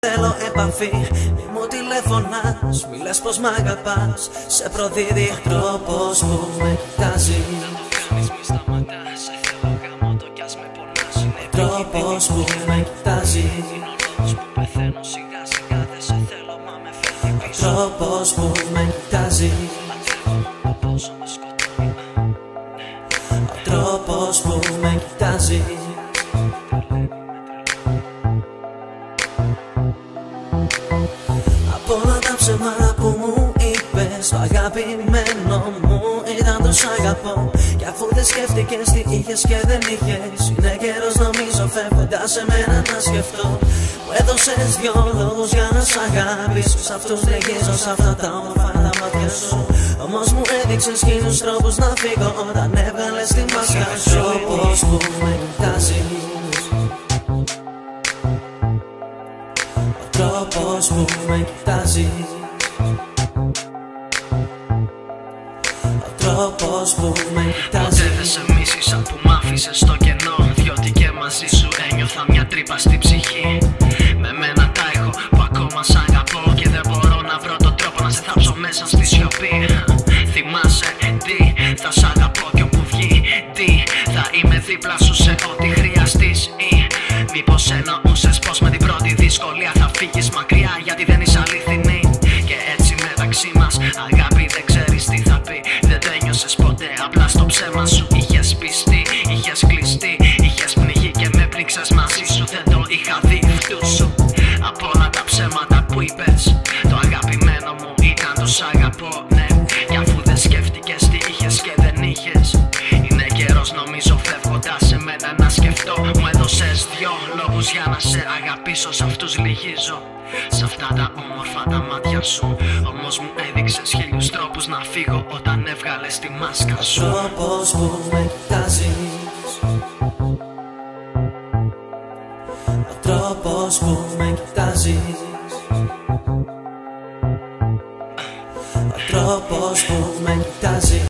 θέλω επαφή. Μη μου τηλεφωνάς, μη λες πως μ' αγαπάς. Σε προδίδει ο τρόπος που με κοιτάζει. Να το κάνεις, μη σταματάς. Σε θέλω γάμο το κι ας με πονάς. Ο τρόπος που με κοιτάζει. Είναι ο λόγος που πεθαίνω σιγά σιγά. Δεν σε θέλω μα με φέρνει Ο πίσω. τρόπος που με κοιτάζει. Αντέχομαι πόσο με σκοτώνει. Ο τρόπος που με κοιτάζει. Από όλα τα ψέματα που μου είπες, το αγαπημένο μου ήταν το σ' αγαπώ. Κι αφού δεν σκέφτηκες τι είχες και δεν είχες, είναι καιρός νομίζω φεύγοντας σε μένα να σκεφτώ. Μου έδωσες δυο λόγους για να σ' αγαπήσω. Σ' αυτούς λυγίζω, σ' αυτά τα όμορφα τα μάτια σου. Όμως μου έδειξες χίλιους τρόπους να φύγω όταν έβγαλες τη μάσκα σου. Ο τρόπος που με κοιτάζει. Ο τρόπος που με κοιτάζει. Ο τρόπος που με κοιτάζει. Ποτέ δεν σε μίσησα που μ' άφησες στο κενό. Διότι και μαζί σου ένιωθα μια τρύπα στην ψυχή. Με μένα τα έχω που ακόμα σ' αγαπώ. Και δεν μπορώ να βρω τον τρόπο να σε θάψω μέσα στη σιωπή. Θυμάσαι τι θα σ' αγαπώ κι όπου βγει τι θα είμαι δίπλα σου σε ό,τι χρειαστείς. Ή μήπως εννοούσες πως με την πρώτη δυσκολία θα φύγεις μακριά γιατί δεν είσαι αληθινή. Και έτσι μεταξύ μας αγάπη δεν ξέρεις τι θα πει. Δεν το ένιωσες ποτέ, απλά στο ψέμα σου είχες πιστεί. Είχες κλειστεί, είχες πνιγεί και με πνίξες μαζί σου. Δεν το είχα δει αυτού σου. Από όλα τα ψέματα που είπες, το αγαπημένο μου ήταν το σ' αγαπώ, ναι. Κι αφού δεν σκέφτηκες τι είχες και δεν είχες, είναι καιρός νομίζω φεύγοντας σε μένα να σκεφτώ. Μου έδωσες δυο λόγους για να σε αγαπήσω. Σ' αυτούς λυγίζω, σ' αυτά τα όμορφα τα μάτια σου. Όμως μου έδειξες χίλιους τρόπους να φύγω όταν έβγαλες τη μάσκα σου. Ο τρόπος που με κοιτάζεις. Ο τρόπος που με κοιτάζεις. Ο τρόπος που με κοιτάζεις.